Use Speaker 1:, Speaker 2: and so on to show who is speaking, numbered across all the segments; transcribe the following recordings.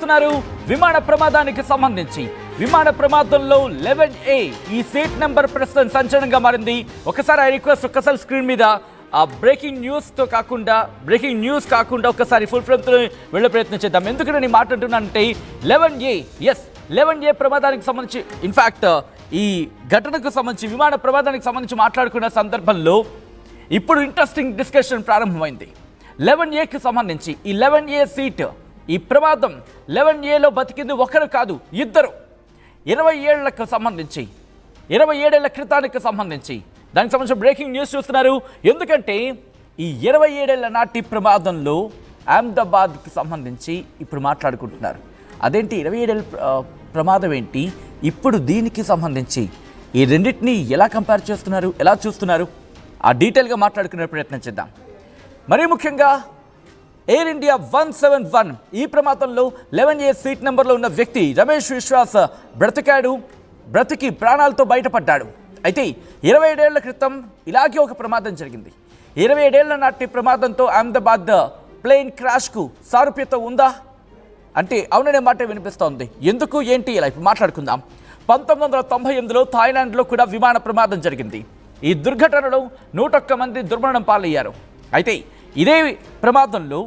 Speaker 1: చూస్తున్నారు విమాన ప్రమాదానికి సంబంధించి. విమాన ప్రమాదంలో 11A ఈ సీట్ నెంబర్ ప్రస్తుతం సంచలనంగా మారింది. ఒకసారి ఐ రిక్వెస్ట్ ఒక్కసారి స్క్రీన్ మీద ఆ బ్రేకింగ్ న్యూస్ కాకుండా ఒకసారి ఫుల్ ఫ్రేమ్తో వెళ్ళే ప్రయత్నం చేద్దాం. ఎందుకు నేను మాట అంటున్నానంటే 11A ప్రమాదానికి సంబంధించి ఇన్ఫ్యాక్ట్ ఈ ఘటనకు సంబంధించి విమాన ప్రమాదానికి సంబంధించి మాట్లాడుకున్న సందర్భంలో ఇప్పుడు ఇంట్రెస్టింగ్ డిస్కషన్ ప్రారంభమైంది. 11Aకి సంబంధించి ఈ 11A సీట్ ఈ ప్రమాదం 11Aలో బతికింది ఒకరు కాదు, ఇద్దరు. 20 ఏళ్లకు సంబంధించి 27 ఏళ్ల క్రితానికి సంబంధించి దానికి సంబంధించిన బ్రేకింగ్ న్యూస్ చూస్తున్నారు. ఎందుకంటే ఈ 27 ఏళ్ల నాటి ప్రమాదంలో అహ్మదాబాద్కి సంబంధించి ఇప్పుడు మాట్లాడుకుంటున్నారు. అదేంటి 27 ఏళ్ళ ప్రమాదం ఏంటి, ఇప్పుడు దీనికి సంబంధించి ఈ రెండింటినీ ఎలా కంపేర్ చేస్తున్నారు, ఎలా చూస్తున్నారు, ఆ డీటెయిల్గా మాట్లాడుకునే ప్రయత్నం చేద్దాం. మరీ ముఖ్యంగా ఎయిర్ ఇండియా 171 ఈ ప్రమాదంలో 11A సీట్ నెంబర్లో ఉన్న వ్యక్తి రమేష్ విశ్వాస్ బ్రతికి ప్రాణాలతో బయటపడ్డాడు. అయితే 27 ఏళ్ల క్రితం ఇలాగే ఒక ప్రమాదం జరిగింది. 27 ఏళ్ల నాటి ప్రమాదంతో అహ్మదాబాద్ ప్లేన్ క్రాష్కు సారూప్యత ఉందా అంటే అవుననే మాట వినిపిస్తోంది. ఎందుకు ఏంటి ఇలా ఇప్పుడు మాట్లాడుకుందాం. 1998లో థాయిలాండ్లో కూడా విమాన ప్రమాదం జరిగింది. ఈ దుర్ఘటనలో 101 మంది దుర్మరణం పాలయ్యారు. అయితే ఇదే ప్రమాదంలో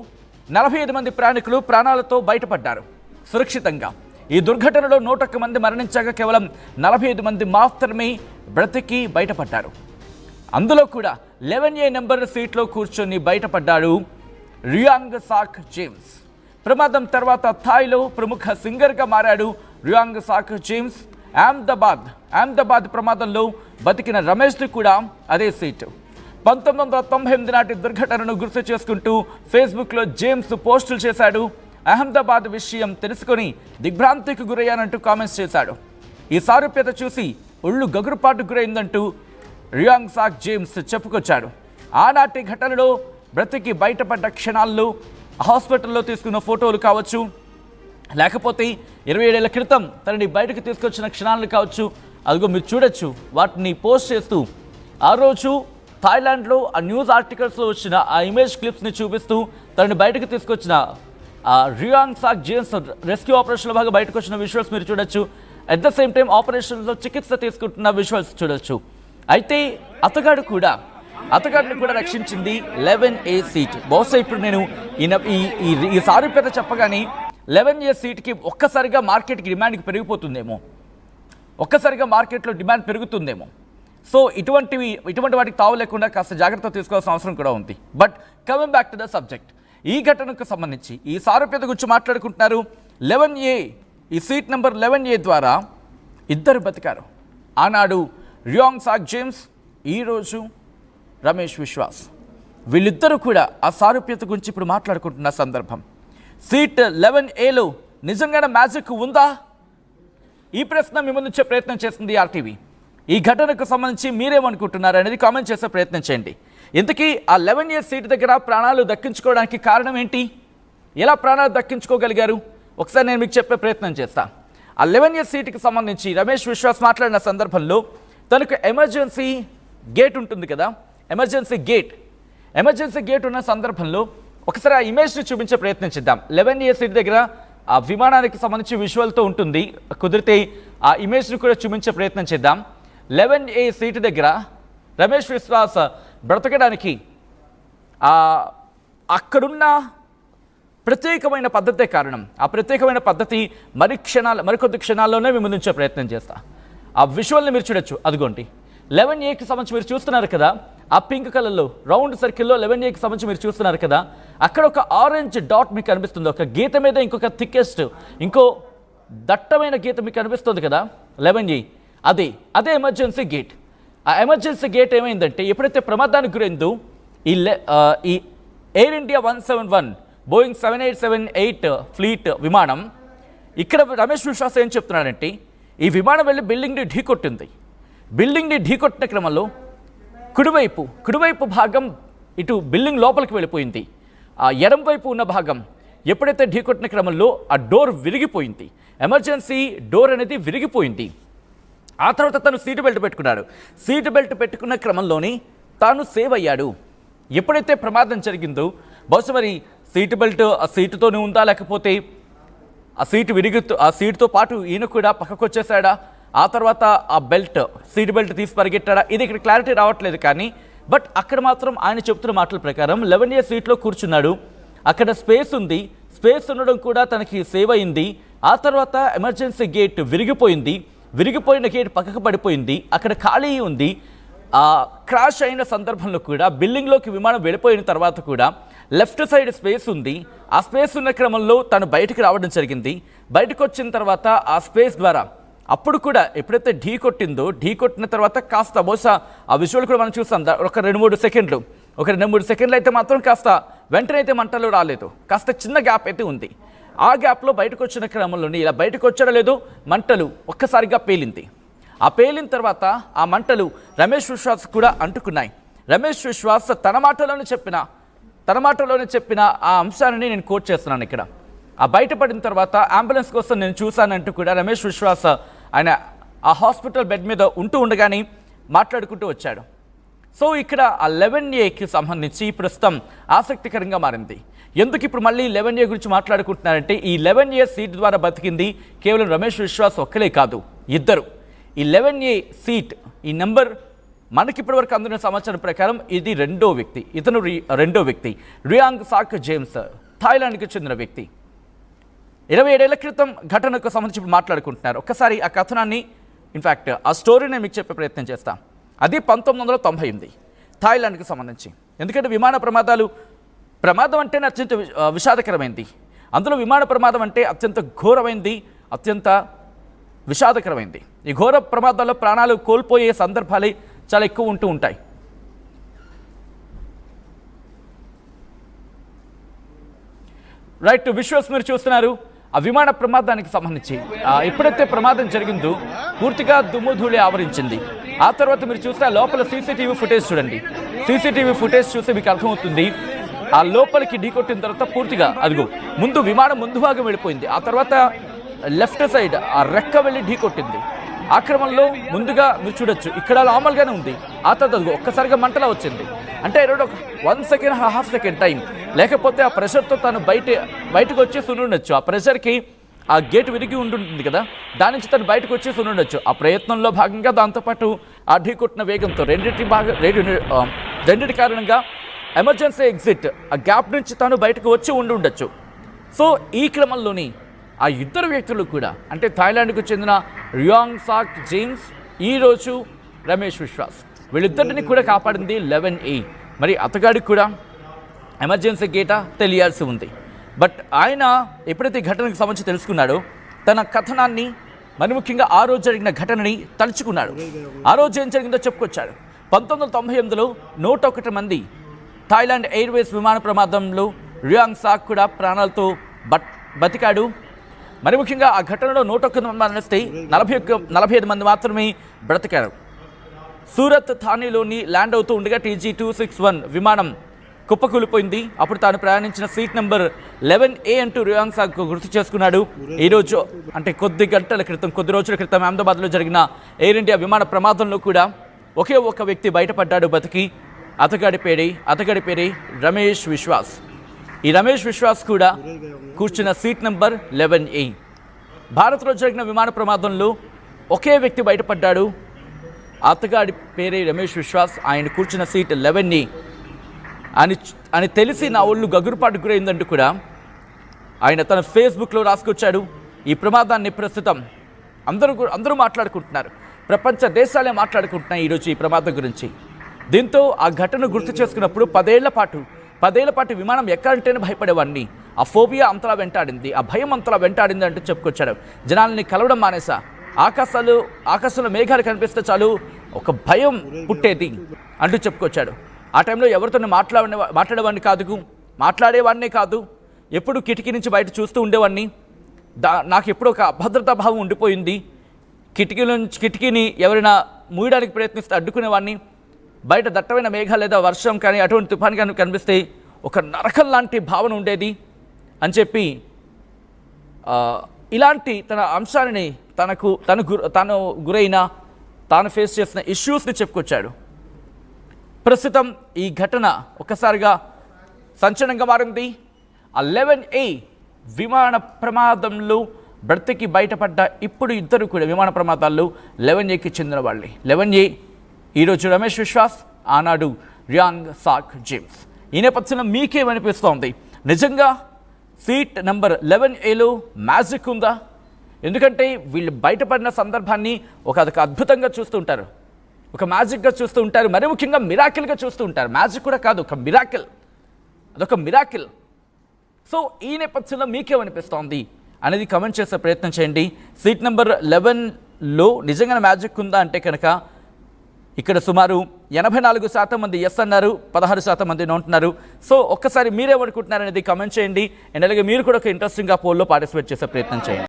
Speaker 1: 45 మంది ప్రయాణికులు ప్రాణాలతో బయటపడ్డారు సురక్షితంగా. ఈ దుర్ఘటనలో 101 మంది మరణించగా కేవలం 45 మంది మాత్రమే బ్రతికి బయటపడ్డారు. అందులో కూడా 11A నెంబర్ సీట్లో కూర్చొని బయటపడ్డాడు రియాంగ్ సాక్ జేమ్స్. ప్రమాదం తర్వాత థాయ్లో ప్రముఖ సింగర్గా మారాడు రియాంగ్ సాక్ జేమ్స్. అహ్మదాబాద్ ప్రమాదంలో బతికిన రమేష్ది కూడా అదే సీటు. 1998 నాటి దుర్ఘటనను గుర్తు చేసుకుంటూ ఫేస్బుక్లో జేమ్స్ పోస్టులు చేశాడు. అహ్మదాబాద్ విషయం తెలుసుకొని దిగ్భ్రాంతికి గురయ్యానంటూ కామెంట్స్ చేశాడు. ఈ సారూప్యత చూసి ఒళ్ళు గగురుపాటుకు గురైందంటూ రియాంగ్ సాక్ జేమ్స్ చెప్పుకొచ్చాడు. ఆనాటి ఘటనలో బ్రతికి బయటపడ్డ క్షణాల్లో హాస్పిటల్లో తీసుకున్న ఫోటోలు కావచ్చు, లేకపోతే 27 ఏళ్ల క్రితం తనని బయటకు తీసుకొచ్చిన క్షణాలు కావచ్చు, అదిగో మీరు చూడొచ్చు. వాటిని పోస్ట్ చేస్తూ ఆ రోజు థాయిలాండ్లో ఆ న్యూస్ ఆర్టికల్స్లో వచ్చిన ఆ ఇమేజ్ క్లిప్స్ని చూపిస్తూ తనని బయటకు తీసుకొచ్చిన రియాంగ్ సాక్ జేమ్స్ రెస్క్యూ ఆపరేషన్లో భాగంగా బయటకు వచ్చిన విజువల్స్ మీరు చూడొచ్చు. అట్ ద సేమ్ టైం ఆపరేషన్లో చికిత్స తీసుకుంటున్న విజువల్స్ చూడొచ్చు. అయితే అతగాడిని కూడా రక్షించింది 11A సీట్. బహుశా ఇప్పుడు నేను ఈ సారూప్యత చెప్పగానే 11A సీట్కి ఒక్కసారిగా మార్కెట్కి డిమాండ్కి పెరిగిపోతుందేమో, ఒక్కసారిగా మార్కెట్లో డిమాండ్ పెరుగుతుందేమో. సో ఇటువంటి వాటికి తావు లేకుండా కాస్త జాగ్రత్త తీసుకోవాల్సిన అవసరం కూడా ఉంది. But coming back to the subject, ఈ ఘటనకు సంబంధించి ఈ సారూప్యత గురించి మాట్లాడుకుంటున్నారు. 11A ఈ సీట్ నెంబర్ 11A ద్వారా ఇద్దరు బతికారు. ఆనాడు రియాంగ్ సాక్ జేమ్స్, ఈరోజు రమేష్ విశ్వాస్. వీళ్ళిద్దరూ కూడా ఆ సారూప్యత గురించి ఇప్పుడు మాట్లాడుకుంటున్న సందర్భం. సీట్ 11Aలో నిజంగానే మ్యాజిక్ ఉందా? ఈ ప్రశ్న మీ ముందు ప్రయత్నం చేస్తుంది ఆర్టీవీ. ఈ ఘటనకు సంబంధించి మీరేమనుకుంటున్నారు అనేది కామెంట్ చేసే ప్రయత్నం చేయండి. ఇంతకీ ఆ 11A సీట్ దగ్గర ప్రాణాలు దక్కించుకోవడానికి కారణం ఏంటి, ఎలా ప్రాణాలు దక్కించుకోగలిగారు, ఒకసారి నేను మీకు చెప్పే ప్రయత్నం చేస్తాను. ఆ 11A సీట్కి సంబంధించి రమేష్ విశ్వాస్ మాట్లాడిన సందర్భంలో తనకు ఎమర్జెన్సీ గేట్ ఉంటుంది కదా, ఎమర్జెన్సీ గేట్ ఉన్న సందర్భంలో ఒకసారి ఆ ఇమేజ్ని చూపించే ప్రయత్నం చేద్దాం. 11A సీట్ దగ్గర ఆ విమానానికి సంబంధించి విజువల్తో ఉంటుంది, కుదిరితే ఆ ఇమేజ్ని కూడా చూపించే ప్రయత్నం చేద్దాం. 11A సీటు దగ్గర రమేష్ విశ్వాస్ బ్రతకడానికి అక్కడున్న ప్రత్యేకమైన పద్ధతే కారణం. ఆ ప్రత్యేకమైన పద్ధతి మరికొద్ది క్షణాల్లోనే మేము ముందుంచే ప్రయత్నం చేస్తా. ఆ విజువల్ని మీరు చూడొచ్చు. అదిగోండి 11Aకి సంబంధించి మీరు చూస్తున్నారు కదా, ఆ పింక్ కలర్లో రౌండ్ సర్కిల్లో 11Aకి సంబంధించి మీరు చూస్తున్నారు కదా, అక్కడ ఒక ఆరెంజ్ డాట్ మీకు కనిపిస్తుంది. ఒక గీత మీద ఇంకొక థిక్కెస్ట్, ఇంకో దట్టమైన గీత మీకు కనిపిస్తుంది కదా 11A. అదే ఎమర్జెన్సీ గేట్. ఆ ఎమర్జెన్సీ గేట్ ఏమైందంటే ఎప్పుడైతే ప్రమాదానికి గురైందో ఈ ఎయిర్ ఇండియా 171 బోయింగ్ 7878 ఫ్లీట్ విమానం, ఇక్కడ రమేష్ విశ్వాస్ ఏం చెప్తున్నాడంటే ఈ విమానం వెళ్ళి బిల్డింగ్ని ఢీకొట్టిన క్రమంలో కుడివైపు భాగం ఇటు బిల్డింగ్ లోపలికి వెళ్ళిపోయింది. ఆ ఎడం వైపు ఉన్న భాగం ఎప్పుడైతే ఢీకొట్టిన క్రమంలో ఆ డోర్ విరిగిపోయింది, ఎమర్జెన్సీ డోర్ అనేది విరిగిపోయింది. ఆ తర్వాత తను సీటు బెల్ట్ పెట్టుకున్న క్రమంలోని తాను సేవ్ అయ్యాడు. ఎప్పుడైతే ప్రమాదం జరిగిందో బహుశా మరి సీటు బెల్ట్ ఆ సీటుతోనే ఉందా, లేకపోతే ఆ సీటుతో పాటు ఈయన కూడా పక్కకు వచ్చేసాడా, ఆ తర్వాత ఆ సీట్ బెల్ట్ తీసి పరిగెట్టాడా, ఇది ఇక్కడ క్లారిటీ రావట్లేదు. కానీ బట్ అక్కడ మాత్రం ఆయన చెప్తున్న మాటల ప్రకారం 11A సీట్లో కూర్చున్నాడు, అక్కడ స్పేస్ ఉంది, స్పేస్ ఉండడం కూడా తనకి సేవ్ అయింది. ఆ తర్వాత ఎమర్జెన్సీ గేట్ విరిగిపోయిన గేట్ పక్కకు పడిపోయింది, అక్కడ ఖాళీ ఉంది. క్రాష్ అయిన సందర్భంలో కూడా బిల్డింగ్లోకి విమానం వెళ్ళిపోయిన తర్వాత కూడా లెఫ్ట్ సైడ్ స్పేస్ ఉంది, ఆ స్పేస్ ఉన్న క్రమంలో తను బయటకు రావడం జరిగింది. బయటకు వచ్చిన తర్వాత ఆ స్పేస్ ద్వారా అప్పుడు కూడా ఎప్పుడైతే ఢీ కొట్టిన తర్వాత కాస్త బహుశా ఆ విజువల్ కూడా మనం చూస్తాం, ఒక 2-3 సెకండ్లు అయితే మాత్రం కాస్త వెంటనే అయితే మంటలు రాలేదు, కాస్త చిన్న గ్యాప్ అయితే ఉంది. ఆ గ్యాప్లో బయటకు వచ్చిన క్రమంలోని ఇలా బయటకు వచ్చాడో లేదో మంటలు ఒక్కసారిగా పేలింది. ఆ పేలిన తర్వాత ఆ మంటలు రమేష్ విశ్వాస్ కూడా అంటుకున్నాయి. రమేష్ విశ్వాస్ తన మాటలోనే చెప్పిన ఆ అంశాన్ని నేను కోట్ చేస్తున్నాను ఇక్కడ. ఆ బయటపడిన తర్వాత అంబులెన్స్ కోసం నేను చూశానంటూ కూడా రమేష్ విశ్వాస్ ఆయన ఆ హాస్పిటల్ బెడ్ మీద ఉండగానే మాట్లాడుకుంటూ వచ్చాడు. సో ఇక్కడ ఆ 11Aకి సంబంధించి ప్రస్తుతం ఆసక్తికరంగా మారింది. ఎందుకు ఇప్పుడు మళ్ళీ 11A గురించి మాట్లాడుకుంటున్నారంటే ఈ 11A సీట్ ద్వారా బతికింది కేవలం రమేష్ విశ్వాస్ ఒక్కలే కాదు, ఇద్దరు. ఈ 11A సీట్, ఈ నెంబర్ మనకి ఇప్పటివరకు అందున్న సమాచారం ప్రకారం ఇది రెండో వ్యక్తి రియాంగ్ సాక్ జేమ్స్, థాయిలాండ్కి చెందిన వ్యక్తి. 27 ఏళ్ల క్రితం ఘటనకు సంబంధించి ఇప్పుడు మాట్లాడుకుంటున్నారు. ఒక్కసారి ఆ కథనాన్ని ఇన్ఫ్యాక్ట్ ఆ స్టోరీని మీకు చెప్పే ప్రయత్నం చేస్తాం. అది 1998 థాయిలాండ్కి సంబంధించి. ఎందుకంటే ప్రమాదం అంటేనే అత్యంత విషాదకరమైంది, అందులో విమాన ప్రమాదం అంటే అత్యంత ఘోరమైంది, అత్యంత విషాదకరమైంది. ఈ ఘోర ప్రమాదాల్లో ప్రాణాలు కోల్పోయే సందర్భాలే చాలా ఎక్కువ ఉంటాయి. రైట్, విశ్వాస్ మీరు చూస్తున్నారు ఆ విమాన ప్రమాదానికి సంబంధించి ఎప్పుడైతే ప్రమాదం జరిగిందో పూర్తిగా దుమ్ముధూళి ఆవరించింది. ఆ తర్వాత మీరు చూస్తే లోపల సీసీటీవీ ఫుటేజ్ చూడండి. సీసీటీవీ ఫుటేజ్ చూస్తే మీకు అర్థమవుతుంది ఆ లోపలికి ఢీకొట్టిన తర్వాత పూర్తిగా అదిగో విమానం ముందు భాగం వెళ్ళిపోయింది. ఆ తర్వాత లెఫ్ట్ సైడ్ ఆ రెక్క వెళ్ళి ఢీకొట్టింది. ఆ క్రమంలో ముందుగా మీరు చూడొచ్చు ఇక్కడ నార్మల్గానే ఉంది, ఆ తర్వాత అదిగో ఒక్కసారిగా మంటలా వచ్చింది. అంటే 1 సెకండ్ హాఫ్ సెకండ్ టైం, లేకపోతే ఆ ప్రెషర్తో తను బయటకు వచ్చేసి ఉండొచ్చు. ఆ ప్రెషర్కి ఆ గేట్ విరిగి ఉంటుంది కదా, దాని నుంచి తను బయటకు వచ్చేసి ఉండొచ్చు. ఆ ప్రయత్నంలో భాగంగా దాంతోపాటు ఆ ఢీకొట్టిన వేగంతో రెండింటి కారణంగా ఎమర్జెన్సీ ఎగ్జిట్ ఆ గ్యాప్ నుంచి తను బయటకు వచ్చి ఉండొచ్చు. సో ఈ క్రమంలోని ఆ ఇద్దరు వ్యక్తులు కూడా అంటే థాయిలాండ్కు చెందిన రియాంగ్ సాక్ జేమ్స్, ఈరోజు రమేష్ విశ్వాస్, వీళ్ళిద్దరిని కూడా కాపాడింది 11A. మరి అతగాడికి కూడా ఎమర్జెన్సీ గేటా తెలియాల్సి ఉంది. బట్ ఆయన ఎప్పుడైతే ఘటనకు సంబంధించి తెలుసుకున్నాడో తన కథనాన్ని మరి ముఖ్యంగా ఆ రోజు జరిగిన ఘటనని తలుచుకున్నాడు. ఆ రోజు ఏం జరిగిందో చెప్పుకొచ్చాడు. 1998లో 101 మంది థాయిలాండ్ ఎయిర్వేస్ విమాన ప్రమాదంలో రియాంగ్ సాక్ కూడా ప్రాణాలతో బతికాడు. మరి ముఖ్యంగా ఆ ఘటనలో 101 మంది మరణిస్తే 45 మంది మాత్రమే బ్రతికారు. సూరత్ థానేలోని ల్యాండ్ అవుతూ ఉండగా TG261 విమానం కుప్పకూలిపోయింది. అప్పుడు తాను ప్రయాణించిన సీట్ నెంబర్ 11A అంటూ రియాంగ్ సాక్ గుర్తు చేసుకున్నాడు. ఈరోజు అంటే కొద్ది రోజుల క్రితం అహ్మదాబాద్లో జరిగిన ఎయిర్ ఇండియా విమాన ప్రమాదంలో కూడా ఒకే ఒక వ్యక్తి బయటపడ్డాడు బతికి. అతగాడి పేరే రమేష్ విశ్వాస్. ఈ రమేష్ విశ్వాస్ కూడా కూర్చున్న సీట్ నెంబర్ 11A. భారత్లో జరిగిన విమాన ప్రమాదంలో ఒకే వ్యక్తి బయటపడ్డాడు, అతగాడి పేరే రమేష్ విశ్వాస్. ఆయన కూర్చున్న సీట్ 11A అని తెలిసి నా ఒళ్ళు గగురుపాటు గురైందంటూ కూడా ఆయన తన ఫేస్బుక్లో రాసుకొచ్చాడు. ఈ ప్రమాదాన్ని ప్రస్తుతం అందరూ మాట్లాడుకుంటున్నారు, ప్రపంచ దేశాలే మాట్లాడుకుంటున్నాయి ఈరోజు ఈ ప్రమాదం గురించి. దీంతో ఆ ఘటన గుర్తు చేసుకున్నప్పుడు 10 ఏళ్ల పాటు విమానం ఎక్కాలంటేనే భయపడేవాడిని, ఆ ఫోబియా అంతలా వెంటాడింది, ఆ భయం అంతలా వెంటాడింది అంటూ చెప్పుకొచ్చాడు. జనాల్ని కలవడం మానేసా, ఆకాశంలో మేఘాలు కనిపిస్తే చాలు ఒక భయం పుట్టేది అంటూ చెప్పుకొచ్చాడు. ఆ టైంలో ఎవరితో మాట్లాడేవాడినే కాదు, ఎప్పుడు కిటికీ నుంచి బయట చూస్తూ ఉండేవాడిని. నాకు ఎప్పుడు ఒక అభద్రతా భావం ఉండిపోయింది. కిటికీని ఎవరైనా మూయడానికి ప్రయత్నిస్తే అడ్డుకునేవాడిని. బయట దట్టమైన మేఘాలు లేదా వర్షం కానీ అటువంటి తుఫాన్ కానీ కనిపిస్తే ఒక నరకం లాంటి భావన ఉండేది అని చెప్పి ఇలాంటి తన అంశాలని తను గురైన తాను ఫేస్ చేసిన ఇష్యూస్ని చెప్పుకొచ్చాడు. ప్రస్తుతం ఈ ఘటన ఒక్కసారిగా సంచలనంగా మారింది. ఆ 11A విమాన ప్రమాదంలో బ్రతికి బయటపడ్డ ఇప్పుడు ఇద్దరు కూడా విమాన ప్రమాదాల్లో 11Aకి చెందిన వాళ్ళే. 11A ఈరోజు రమేష్ విశ్వాస్, ఆనాడు రియాంగ్ సాక్ జేమ్స్. ఈ నేపథ్యంలో మీకేమనిపిస్తోంది? నిజంగా సీట్ నెంబర్ 11Aలో మ్యాజిక్ ఉందా? ఎందుకంటే వీళ్ళు బయటపడిన సందర్భాన్ని అదొక అద్భుతంగా చూస్తూ ఉంటారు, ఒక మ్యాజిక్గా చూస్తూ ఉంటారు, మరి ముఖ్యంగా మిరాకిల్గా చూస్తూ ఉంటారు. మ్యాజిక్ కూడా కాదు, ఒక మిరాకిల్, అదొక మిరాకిల్. సో ఈ నేపథ్యంలో మీకేమనిపిస్తోంది అనేది కమెంట్ చేసే ప్రయత్నం చేయండి. సీట్ నెంబర్ 11లో నిజంగా మ్యాజిక్ ఉందా అంటే కనుక ఇక్కడ సుమారు 84% మంది ఎస్ అన్నారు, 16% మంది నో అంటున్నారు. సో ఒక్కసారి మీరేమనుకుంటున్నారు అనేది కమెంట్ చేయండి. అండ్ అలాగే మీరు కూడా ఒక ఇంట్రెస్టింగ్గా పోల్లో పార్టిసిపేట్ చేసే ప్రయత్నం చేయండి.